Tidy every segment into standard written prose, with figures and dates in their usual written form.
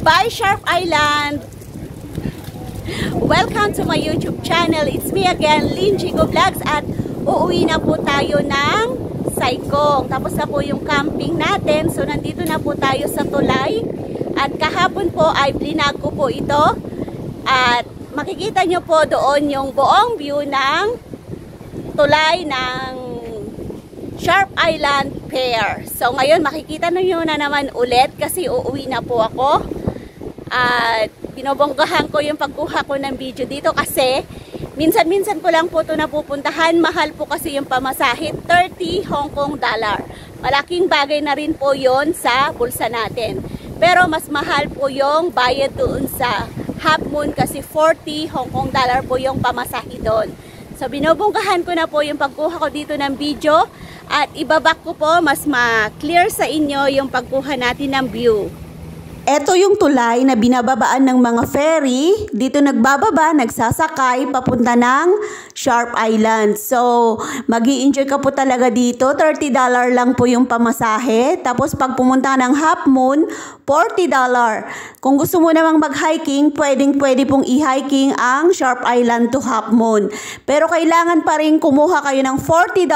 by Sharp Island. Welcome to my YouTube channel. It's me again, Lynn Chico Vlogs, at uuwi na po tayo ng Saikong. Tapos na po yung camping natin. So nandito na po tayo sa tulay. At kahapon po ay blinag ko po ito. At makikita nyo po doon yung buong view ng tulay ng Sharp Island Pier. So ngayon makikita nyo na naman ulit kasi uuwi na po ako. At binobonggahan ko yung pagkuha ko ng video dito kasi minsan-minsan ko lang po ito napupuntahan. Mahal po kasi yung pamasahe, 30 Hong Kong dollar. Malaking bagay na rin po yon sa bulsa natin. Pero mas mahal po yung bayad doon sa Half Moon kasi 40 Hong Kong dollar po yung pamasahe doon. So binobonggahan ko na po yung pagkuha ko dito ng video at ibabak ko po mas ma-clear sa inyo yung pagkuha natin ng view. Ito yung tulay na binababaan ng mga ferry. Dito nagbababa, nagsasakay, papunta ng Sharp Island. So, mag-i-enjoy ka po talaga dito. $30 lang po yung pamasahe. Tapos, pag pumunta ng Half Moon, $40. Kung gusto mo namang mag-hiking, pwede pong i-hiking ang Sharp Island to Half Moon. Pero kailangan pa rin kumuha kayo ng $40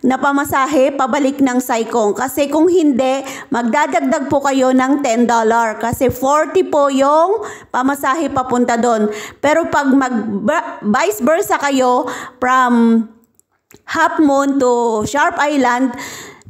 na pamasahe pabalik ng Saikong. Kasi kung hindi, magdadagdag po kayo ng $10. Kasi 40 po yung pamasahe papunta doon. Pero pag vice versa kayo from Half Moon to Sharp Island,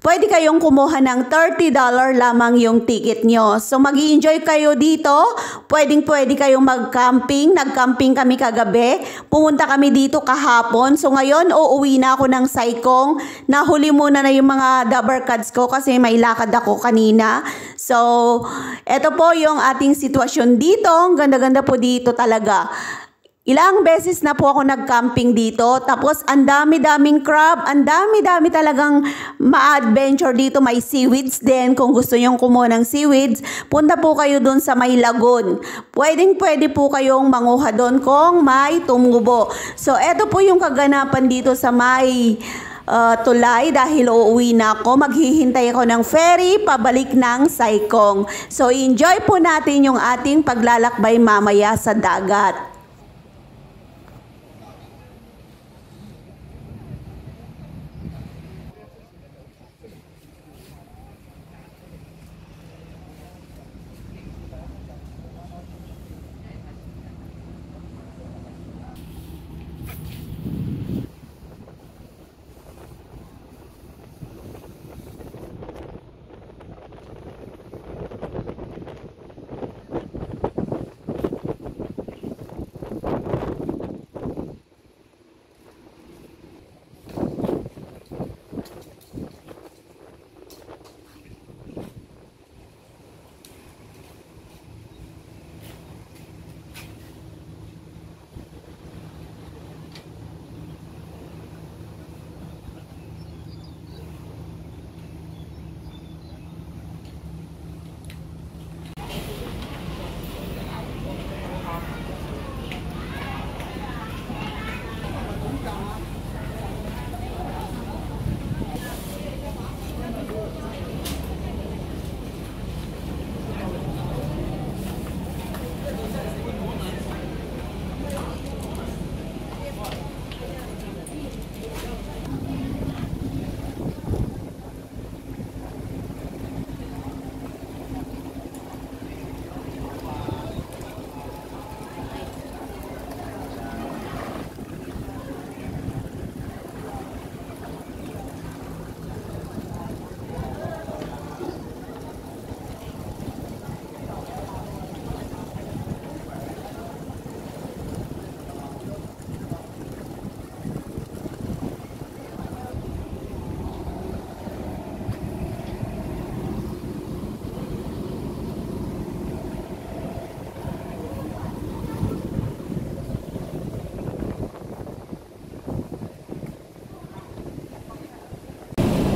pwede kayong kumuha ng $30 lamang yung ticket nyo. So mag-i-enjoy kayo dito. Pwede kayong mag-camping. Nag-camping kami kagabi. Pumunta kami dito kahapon. So ngayon, uuwi na ako ng Saikong. Nahuli muna na yung mga dabber cards ko kasi may lakad ako kanina. So, eto po yung ating sitwasyon dito. Ang ganda-ganda po dito talaga. Ilang beses na po ako nag-camping dito. Tapos, ang dami-daming crab. Ang dami-dami talagang ma-adventure dito. May seaweeds din. Kung gusto nyong kumuha ng seaweeds, punta po kayo dun sa may lagoon. Pwede po kayong manguha dun kung may tumubo. So, eto po yung kaganapan dito sa may tulay dahil uuwi na ako. Maghihintay ako ng ferry pabalik ng Saikong. So, enjoy po natin yung ating paglalakbay mamaya sa dagat.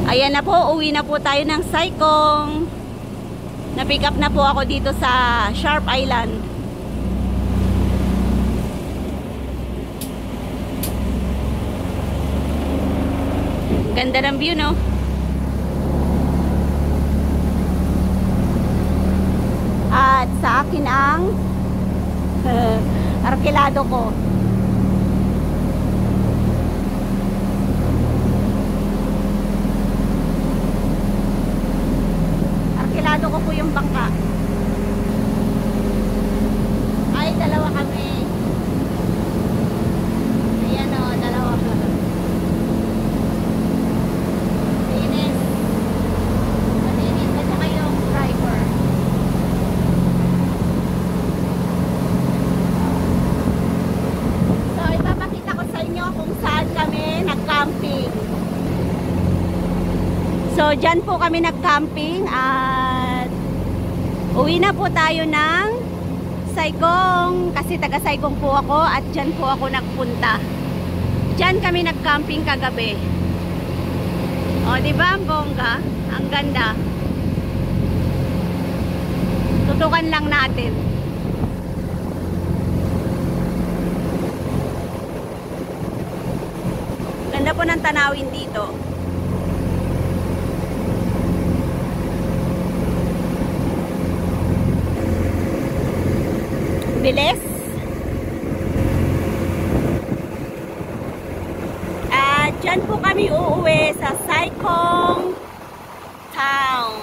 Ayan na po, uwi na po tayo ng Saikong. Na-pick up na po ako dito sa Sharp Island. Ganda ng view, no? At sa akin ang arkilado ko. Arkilado ko po yung bangka. Ay, dalawa kami. Ayan o, dalawa kami. Linis. Malinis na saka yung driver. So, ipapakita ko sa inyo kung saan kami nag-camping. So, dyan po kami nag-camping at uwi na po tayo ng Saigong kasi taga Saigong po ako at dyan po ako nagpunta. Dyan kami nag-camping kagabi. O, diba ang bongga? Ang ganda. Tutukan lang natin. Ganda po ng tanawin dito. Bilis. At dyan po kami uuwi sa Saikong Town.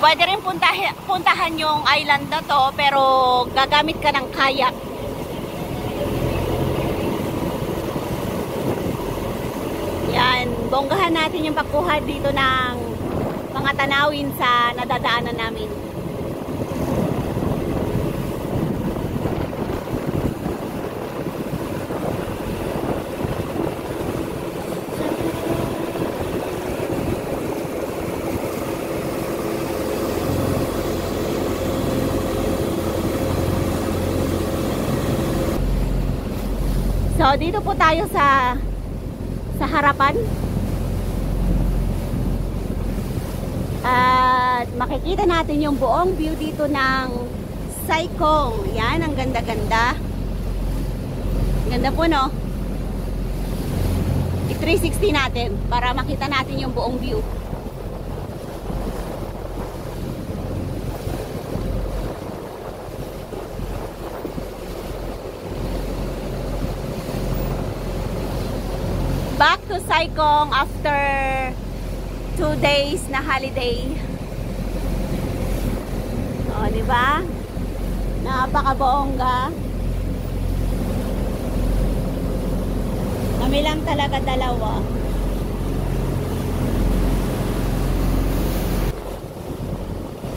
Pwede rin puntahan yung island na to, pero gagamit ka ng kayak. Yan, bonggahan natin yung pagkuha dito ng mga tanawin sa nadadaanan namin. So, dito po tayo sa harapan. At makikita natin yung buong view dito ng Saikong. Yan, ang ganda-ganda. Ganda po, no? I-360 natin para makita natin yung buong view. Back to Saikong after 2 days na holiday. O, diba? Napaka-bongga. Kami lang talaga dalawa.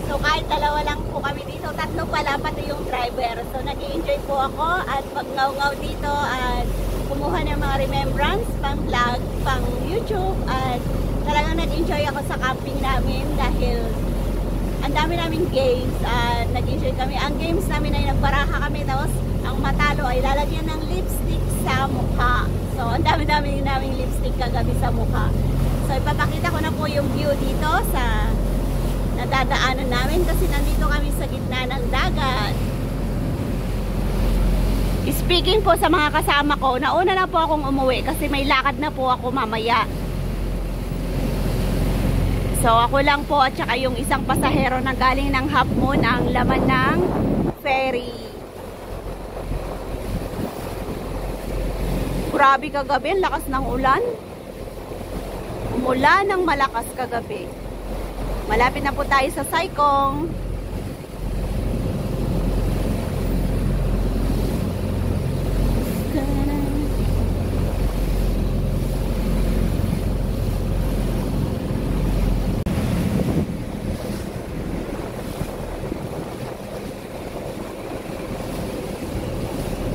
So, kahit dalawa lang po kami dito, tatlo pala pati yung driver. So, nag-i-enjoy po ako at pag-ngaw-ngaw dito at kumuha ng mga remembrance, pang vlog, pang YouTube, at talagang nag-enjoy ako sa camping namin dahil ang dami naming games at nag-enjoy kami. Ang games namin ay nagbaraha kami, tapos ang matalo ay lalagyan ng lipstick sa mukha. So, ang dami-dami naming lipstick kagabi sa mukha. So, ipapakita ko na po yung view dito sa nadadaanan namin kasi nandito kami sa gitna ng dagat. Speaking po sa mga kasama ko, nauna na po akong umuwi kasi may lakad na po ako mamaya. So ako lang po at saka yung isang pasahero na galing ng Half Moon ang laman ng ferry. Grabe kagabi, ang lakas ng ulan. Umulan ng malakas kagabi. Malapit na po tayo sa Saikong.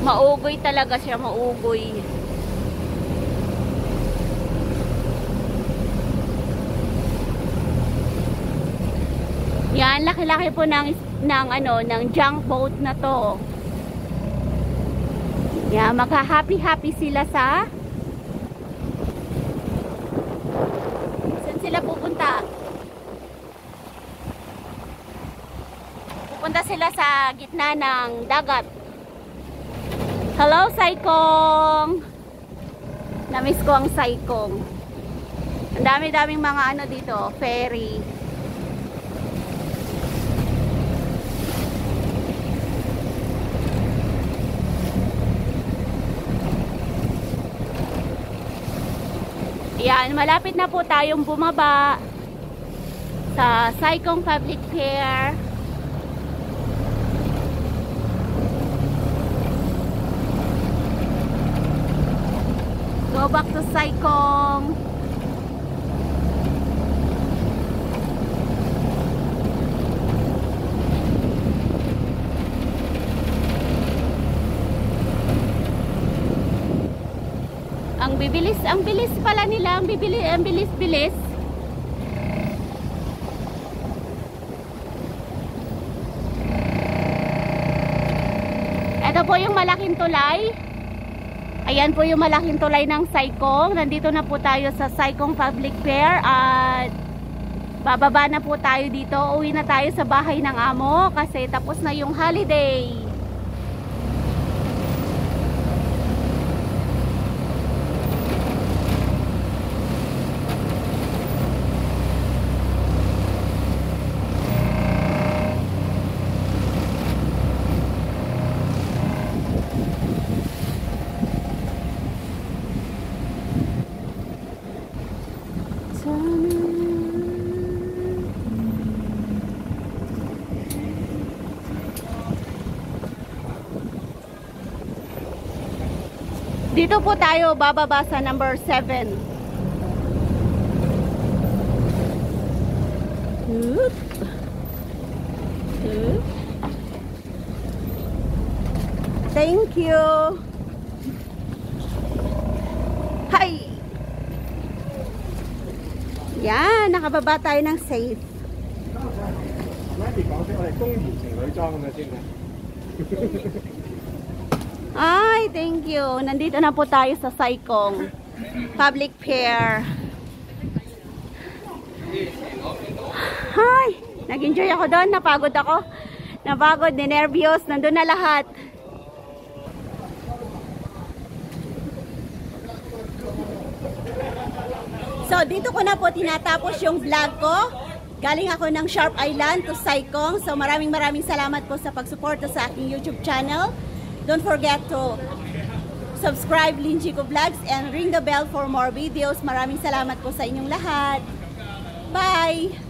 Maugoy talaga siya, maugoy. Yan, laki-laki po ng junk boat na to. Yan, magha-happy-happy sila sa... Saan sila pupunta? Pupunta sila sa gitna ng dagat. Hello, Saikong! Namiss ko ang Saikong. Ang dami-daming mga ano dito, ferry. Yan, malapit na po tayong bumaba sa Saikong Public Pier. Go back to Saikong. Ang bilis pala nila, ang bilis. Ito po yung malaking tulay. Ayan po yung malaking tulay ng Saikong. Nandito na po tayo sa Saikong Public Pier at bababa na po tayo dito. Uwi na tayo sa bahay ng amo kasi tapos na yung holiday. Dito po tayo bababa sa number 7. Thank you. Hi. Yan, nakababa tayo ng safe. Ay, thank you. Nandito na po tayo sa Saikong Public Pier. Hi, nag-enjoy ako doon. Napagod ako. Napagod, ninervyos. Nandun na lahat. So, dito ko na po tinatapos yung vlog ko. Galing ako ng Sharp Island to Saikong. So, maraming salamat po sa pagsuporta sa aking YouTube channel. Don't forget to subscribe Linji Go Vlogs and ring the bell for more videos. Maraming salamat po sa inyong lahat. Bye!